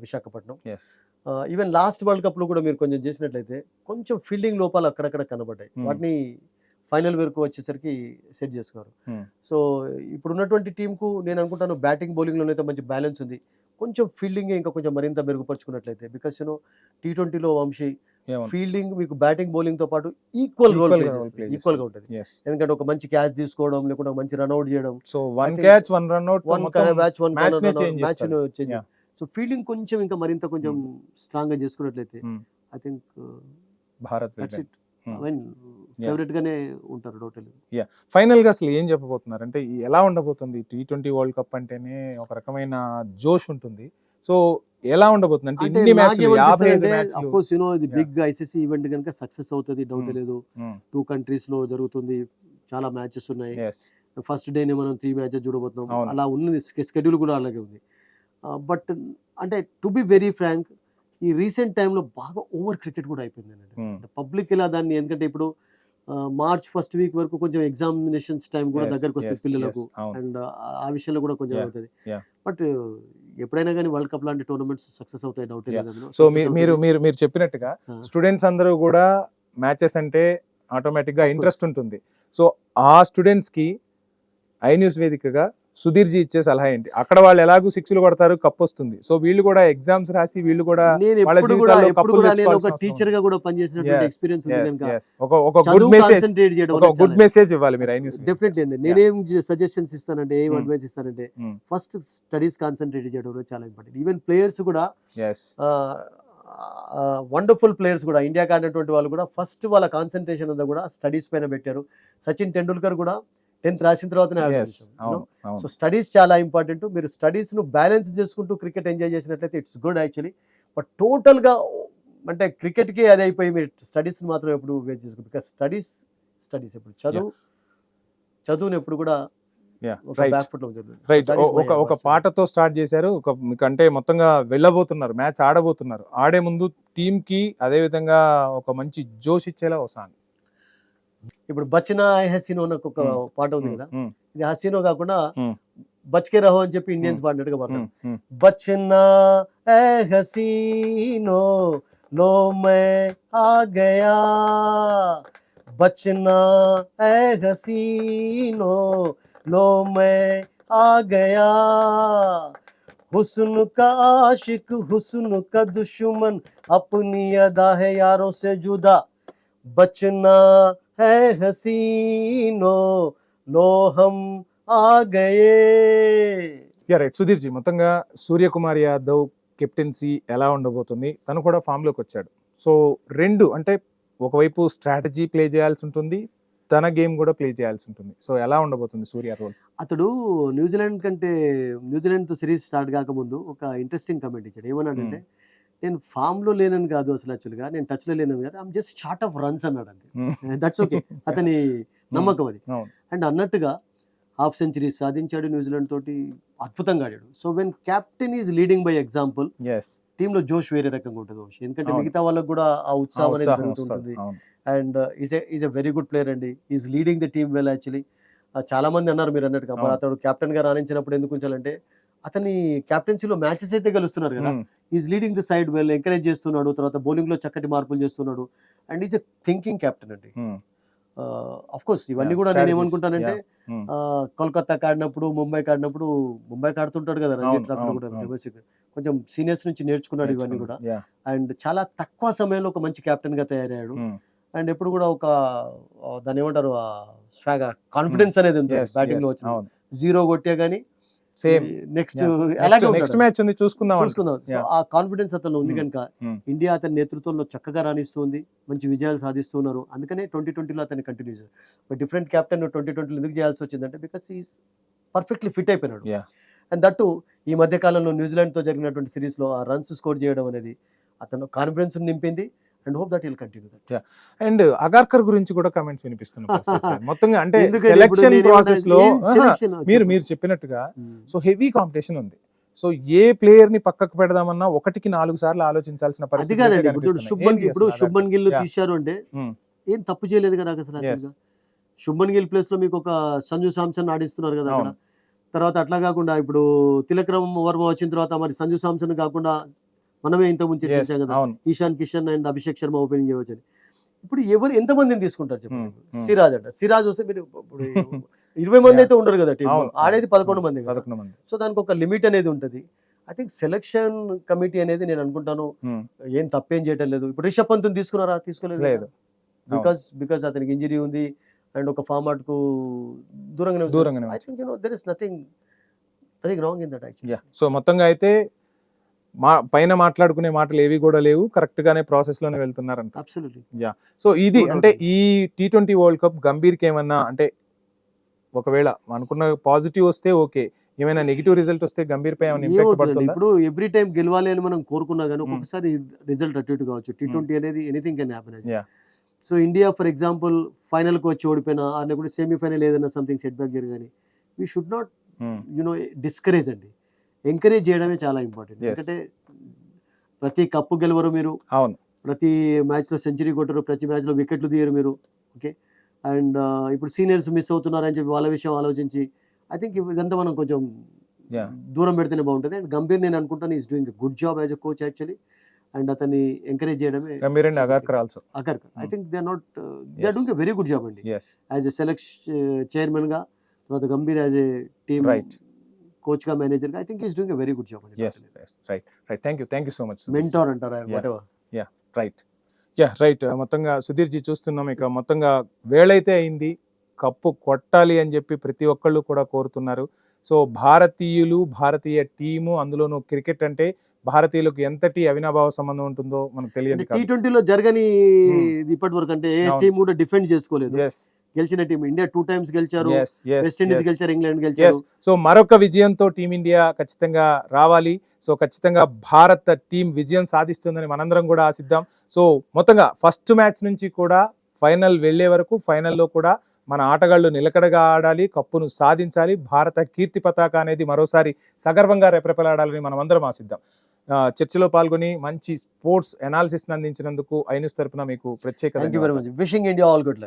Visakhapatnam. Yes. Even last world cup లో కూడా మీరు కొంచెం చేసినట్లయితే కొంచెం ఫీల్డింగ్ లోపాలు అక్కడక్కడ కనబడ్డాయి. Hmm. వాటిని ఫైనల్ వరకు వచ్చేసరికి సెట్ చేసుకున్నారు. Hmm. సో ఇప్పుడు ఉన్నటువంటి టీంకు నేను అనుకుంటాను బ్యాటింగ్ బౌలింగ్ లోనైతే మంచి బ్యాలెన్స్ ఉంది. కొంచెం ఫీల్డింగ్ ఇంకా కొంచెం మరింత మెరుగుపరుచుకున్నట్లయితే, బికాస్ T20లో వంశీ ఏమన్నా? ఫీల్డింగ్ మీకు బ్యాటింగ్ బౌలింగ్ తో పాటు ఈక్వల్ రోల్ Equal గా role play ఈక్వల్ గా ఉంటుంది. Yes. ఎందుకంటే ఒక మంచి క్యాచ్ తీసుకోవడం, లేకుంటే ఒక మంచి రన్అట్ చేయడం, so I 1 think catch 1 run out one match match నే change చేస్తాడు. Yeah. సో ఫీల్డింగ్ కొంచెం ఇంకా మరింత కొంచెం స్ట్రాంగ్ గా చేసుకున్నట్లయితే Hmm. I think Bharat that's it. Hmm. I mean favourite గానే ఉంటారు టోటల్. ఫైనల్ గా అసలు ఏం చెప్పబోతున్నారు అంటే ఎలా ఉండబోతుంది? T20 వరల్డ్ కప్ అంటేనే ఒక రకమైన జోష్ ఉంటుంది. సో ఎలా ఉండబోతుంది అంటే అంటే ఇన్ని మ్యాచ్లు 55 అఫ్ మ్యాచ్లు. కోర్స్ ఇది బిగ్ ఐసీసీ ఈవెంట్ కనుక సక్సెస్ అవుతుంది, డౌట్ Hmm. లేదు. Hmm. 2 కంట్రీస్ లో జరుగుతుంది, చాలా మ్యాచెస్ ఉన్నాయి. Yes. ఫస్ట్ డేనే మనం 3 మ్యాచెస్ చూడబోతున్నాం. అవును. అలా ఉన్నది, స్కెడ్యూల్ కూడా అలాగే ఉంది. బట్ అంటే టు బి వెరీ ఫ్రాంక్, ఈ రీసెంట్ టైంలో బాగా ఓవర్ క్రికెట్ కూడా అయిపోయింది. Hmm. పబ్లిక్ ఇలా దాన్ని, ఎందుకంటే ఇప్పుడు మార్చ్ ఫస్ట్ వీక్ వరకు కొంచెం ఎగ్జామినేషన్స్ టైం కూడా Yes, దగ్గరకు వస్తుంది yes, పిల్లలకు. yes, అవును. అండ్ ఆ విషయంలో కూడా కొంచెం Yeah, అవుతుంది. yeah. బట్ ఎప్పుడైనా కానీ వరల్డ్ కప్ లాంటి టోర్నమెంట్స్ సక్సెస్ అవుతాయి, డౌట్ Yeah. లేదు అందులో. సో Success మీరు అవుతుంది. మీరు మీరు చెప్పినట్టుగా స్టూడెంట్స్ అందరూ కూడా మ్యాచెస్ అంటే ఆటోమేటిక్ గా ఇంట్రెస్ట్ ఉంటుంది. సో ఆ స్టూడెంట్స్ కి ఐ న్యూస్ వేదికగా సుధీర్ జీ ఇచ్చే సలహా ఏంటి? అక్కడ వాళ్ళు ఎలాగూ 6లు కొడతారు, కప్ వస్తుంది. సో వీళ్ళు కూడా ఎగ్జామ్స్ రాసి వీళ్ళు కూడా నేను వాళ్ళ ఎప్పుడు కూడా జీవితాల్లో ఎప్పుడు కప్పులు కూడా నేను ఒక తెచ్చుకోవాల్సిన అవసరం టీచర్ గా కూడా పనిచేసినటువంటి Yes, ఎక్స్పీరియన్స్ ఉంది yes, కనుక yes. ఒక గుడ్ మెసేజ్, కాన్సన్ట్రేట్ చేయడం ఒక గుడ్ మెసేజ్ ఇవ్వాలి మీరు ఐ న్యూస్. డెఫినెట్లీ అండి. నేనేం సజెషన్స్ ఇస్తానంటే, ఏం Hmm. అడ్వైస్ ఇస్తానంటే, Hmm. ఫస్ట్ స్టడీస్ కాన్సన్ట్రేట్ చేయడం అనేది చాలా ఇంపార్టెంట్. ఈవెన్ ప్లేయర్స్ కూడా yes. వండర్ఫుల్ ప్లేయర్స్ కూడా ఇండియాకి ఆడినటువంటి వాళ్ళు కూడా ఫస్ట్ వాళ్ళ కాన్సన్ట్రేషన్ అంతా కూడా స్టడీస్ పైన పెట్టారు. సచిన్ టెండూల్కర్ కూడా 10th రాసిన తర్వాతనే Yes. అవును, సో అవును. స్టడీస్ చాలా ఇంపార్టెంట్. మీరు స్టడీస్ ను బ్యాలెన్స్ చేసుకుంటూ క్రికెట్ ఎంజాయ్ చేసినట్లయితే it's good actually. But total గా అంటే క్రికెట్ కి అది అయిపోయి మీరు స్టడీస్ మాత్రం ఎప్పుడు వేస్ట్ చేసుకుంటారు. బికాస్ స్టడీస్ ఎప్పుడు చదువుని ఎప్పుడు కూడా Yeah, ఒక right. బ్యాక్ ఫుట్ లో ఉంటుంది. రైట్. ఒక పాటతో స్టార్ట్ చేశారు. మీకంటే మొత్తంగా వెళ్ళబోతున్నారు, మ్యాచ్ ఆడబోతున్నారు. ఆడే ముందు టీమ్ కి అదే విధంగా ఒక మంచి జోష్ ఇచ్చేలా ఒక సాంగ్. ఇప్పుడు బచ్నా హసీనో అని ఒక Hmm. పాట ఉంది కదా, Hmm. ఇది హసీనో కాకుండా Hmm. బచ్కే రహో అని చెప్పి ఇండియన్స్ పాడినట్టుగా పాడతారు. Hmm. बचना ए हसीनो लो मैं आ गया, बचना ए हसीनो लो मैं आ गया, हुस्न का आशिक हुस्न का दुश्मन, अपनी अदा है यारों से जुदा, బచ్నా హై హసీనో లోహం ఆ గయే. రైట్ సుధీర్ జీ, మొత్తంగా సూర్యకుమార్ యాదవ్ కెప్టెన్సీ ఎలా ఉండబోతుంది? తను కూడా ఫామ్ లోకి వచ్చాడు. సో రెండు అంటే ఒకవైపు స్ట్రాటజీ ప్లే చేయాల్సి ఉంటుంది, తన గేమ్ కూడా ప్లే చేయాల్సి ఉంటుంది. సో ఎలా ఉండబోతుంది సూర్య రోల్? అతడు న్యూజిలాండ్తో సిరీస్ స్టార్ట్ కాకముందు ఒక ఇంట్రెస్టింగ్ కమెంట్ ఇచ్చాడు. ఏమన్నాడంటే, నేను ఫామ్లో లేనని కాదు అసలు, యాక్చువల్గా నేను టచ్లో లేనని కాదు, I'm just short of runs అన్నాడండి. దట్స్ ఓకే, అతని నమ్మకం అది. అండ్ అన్నట్టుగా హాఫ్ సెంచరీ సాధించాడు న్యూజిలాండ్ తోటి, అద్భుతంగా ఆడాడు. So when captain is leading by example, టీంలో జోష్ వేరే రకంగా ఉంటుంది వంశీ. ఎందుకంటే మిగతా వాళ్ళకు కూడా ఆ ఉత్సాహం అనేది పెరుగుతుంటుంది. And is a very good player అండి, is leading the team well actually. చాలా మంది అన్నారు మీరు అన్నట్టుగా, మరి అతడు కెప్టెన్ గా రాణించినప్పుడు ఎందుకు ఉంచాలంటే, అతని క్యాప్టెన్సీలో మ్యాచెస్ అయితే గెలుస్తున్నారు కదా, is leading the side well, encourage చేస్తున్నాడు, తర్వాత బౌలింగ్ లో చక్కటి మార్పులు చేస్తున్నాడు, and is a thinking captain అండి. అఫ్ కోర్స్ ఇవన్నీ కూడా నేను ఏమనుకుంటానంటే, కోల్కతాకి ఆడినప్పుడు, ముంబైకి ఆడుతుంటాడు కదా రంజీ ట్రాఫీలో కూడా, కొంచెం సీనియర్స్ నుంచి నేర్చుకున్నాడు ఇవన్నీ కూడా. అండ్ చాలా తక్కువ సమయంలో ఒక మంచి కెప్టెన్ గా తయారయ్యాడు. అండ్ ఎప్పుడు కూడా ఒక దాని ఏమంటారు, స్వాగ్, కాన్ఫిడెన్స్ అనేది ఉంటుంది బ్యాటింగ్ లో వచ్చిన. 0 కొట్టే గానీ సేమ్ నెక్స్ట్ మ్యాచ్ ఉంది చూసుకుందాం. సో ఆ కాన్ఫిడెన్స్ అతను ఉంది కనుక ఇండియా అతని నేతృత్వంలో చక్కగా రాణిస్తుంది, మంచి విజయాలు సాధిస్తున్నారు. అందుకనే 2020లో అతన్ని కంటిన్యూ చేశారు. బట్ డిఫరెంట్ కెప్టెన్ 2020లో ఎందుకు చేయాల్సి వచ్చిందంటే, బికాస్ ఈస్ పర్ఫెక్ట్లీ ఫిట్ అయిపోయినాడు. అండ్ దట్టు ఈ మధ్య కాలంలో న్యూజిలాండ్ తో జరిగినటువంటి సిరీస్ లో ఆ రన్స్ స్కోర్ చేయడం అనేది అతను కాన్ఫిడెన్స్ నింపింది. And hope that will continue that. And Agarkar గురించి కూడా కామెంట్స్ వినిపిస్తున్నాయి మొత్తంగా. అంటే సెలక్షన్ ప్రాసెస్ లో మీరు చెప్పినట్టుగా సో హెవీ కాంపిటీషన్ ఉంది. సో ఏ ప్లేయర్ ని పక్కకు పెడదామన్నా 1కి 4 సార్లు ఆలోచించాల్సిన పరిస్థితి. ఇప్పుడు శుభ్మన్ గిల్ తీశారు అంటే ఏం తప్పు చేయలేదు కదా అసలు. శుభ్మన్ గిల్ ప్లేస్ లో మీకు ఒక సంజు శాంసన్ ఆడిస్తున్నారు కదా అక్కడ. తర్వాత అట్లా కాకుండా ఇప్పుడు తిలక్ వర్మ వచ్చిన తర్వాత మరి సంజు శాంసన్ కాకుండా మనమే ఇంత ముందు చర్చించాం కదా, ఈశాన్ కిషన్ అండ్ అభిషేక్ శర్మ ఓపెనింగ్ చేయవచ్చు. ఇప్పుడు ఎంతమందిని తీసుకుంటారు చెప్పండి? సిరాజ్ అంట, సిరాజ్ వస్తే మీరు ఇప్పుడు 20 మంది అయితే ఉండరు కదా టీం, ఆడేది 11 మంది. సో దానికి ఒక లిమిట్ అనేది ఉంటుంది. ఐ థింక్ సెలక్షన్ కమిటీ అనేది నేను అనుకుంటాను ఏం తప్పేం చేయటం లేదు. ఇప్పుడు రిషబ్ పంత్ తీసుకున్నారా? తీసుకోలేదు, బికాస్ అతనికి ఇంజరీ ఉంది అండ్ ఒక ఫార్మాట్ కు దూరంగానే. I think there is nothing wrong in that actually. So మొత్తంగా అయితే పైన మాట్లాడుకునే మాటలు ఏవి కూడా లేవు, కరెక్ట్ గానే ప్రాసెస్ లోనే వెళ్తున్నారంట. అబ్సల్యూట్లీ. సో ఇది అంటే ఈ T20 వరల్డ్ కప్ గంభీర్కి ఏమన్నా అంటే ఒకవేళ అనుకున్న పాజిటివ్ వస్తే ఓకే, ఏమైనా నెగిటివ్ రిజల్ట్ వస్తే గంభీర్ పై ఏమైనా ఇంపాక్ట్ పడుతుందా? ఇప్పుడు ఎవ్రీ టైం గెలవాలి అని మనం కోరుకున్నా కానీ ఒక్కొక్కసారి రిజల్ట్ అటు ఇటు కావచ్చు. T20 అనేది anything can happen. So India for example final కు వచ్చి ఓడిపోయినా, లేకపోతే సెమీఫైనల్ ఏదైనా సంథింగ్ సెట్ బ్యాక్ జరిగాని, వీ షుడ్ నాట్ డిస్కరేజ్ అండి, ఎంకరేజ్ చేయడమే చాలా ఇంపార్టెంట్. ఎందుకంటే ప్రతి కప్పు గెలవరు మీరు, అవును, ప్రతి మ్యాచ్లో సెంచరీ కొట్టరు, ప్రతి మ్యాచ్లో వికెట్లు తీయరు మీరు. ఓకే, అండ్ ఇప్పుడు సీనియర్స్ మిస్ అవుతున్నారని చెప్పి వాళ్ళ విషయం ఆలోచించి ఐ థింక్ ఇదంతా మనం కొంచెం దూరం పెడితేనే బాగుంటుంది. అండ్ గంభీర్ నేను అనుకుంటాను is doing good job as a coach actually. And అతన్ని ఎంకరేజ్ చేయడమే. Agarkar I think they are doing a very good job అండి యాజ్ ఎ సెలక్షన్ చైర్మన్ గా, తర్వాత Gambhir as a team coach గా, మేనేజర్ గా. I think is doing a very good job అండి. Thank you so much. Mentor అంటారా, whatever. Right. మొత్తంగా Sudhir G చూస్తున్నాం, ఇక మొత్తంగా వేళైతే అయింది, కప్పు కొట్టాలి అని చెప్పి ప్రతి ఒక్కళ్ళు కూడా కోరుతున్నారు. సో భారతీయ టీము, అందులోనూ క్రికెట్ అంటే భారతీయులకు ఎంతటి అవినాభావ సంబంధం ఉంటుందో మనకు తెలియదు. T20లో జరగని ఇప్పటి వరకు అంటే ఏ టీం కూడా డిఫెండ్ చేసుకోలేదు. గెలిచిన టీం ఇండియా 2 times గెలిచారు, వెస్ట్ ఇండీస్ గెలిచారు, ఇంగ్లాండ్ గెలిచారు. సో మరొక విజయంతో టీమిండియా ఖచ్చితంగా రావాలి. సో ఖచ్చితంగా భారత టీం విజయం సాధిస్తుందని మనందరం కూడా ఆశిద్దాం. సో మొత్తంగా ఫస్ట్ మ్యాచ్ నుంచి కూడా ఫైనల్ వెళ్లే వరకు, ఫైనల్లో కూడా మన ఆటగాళ్లు నిలకడగా ఆడాలి, కప్పును సాధించాలి, భారత కీర్తి పతాక అనేది మరోసారి సగర్వంగా రెపరెపలాడాలని మనం అందరం ఆశిద్దాం. చర్చలో పాల్గొని మంచి స్పోర్ట్స్ అనాలిసిస్ అందించినందుకు ఐన్యూస్ తరపున మీకు ప్రత్యేక thank you very much. Wishing India all good luck.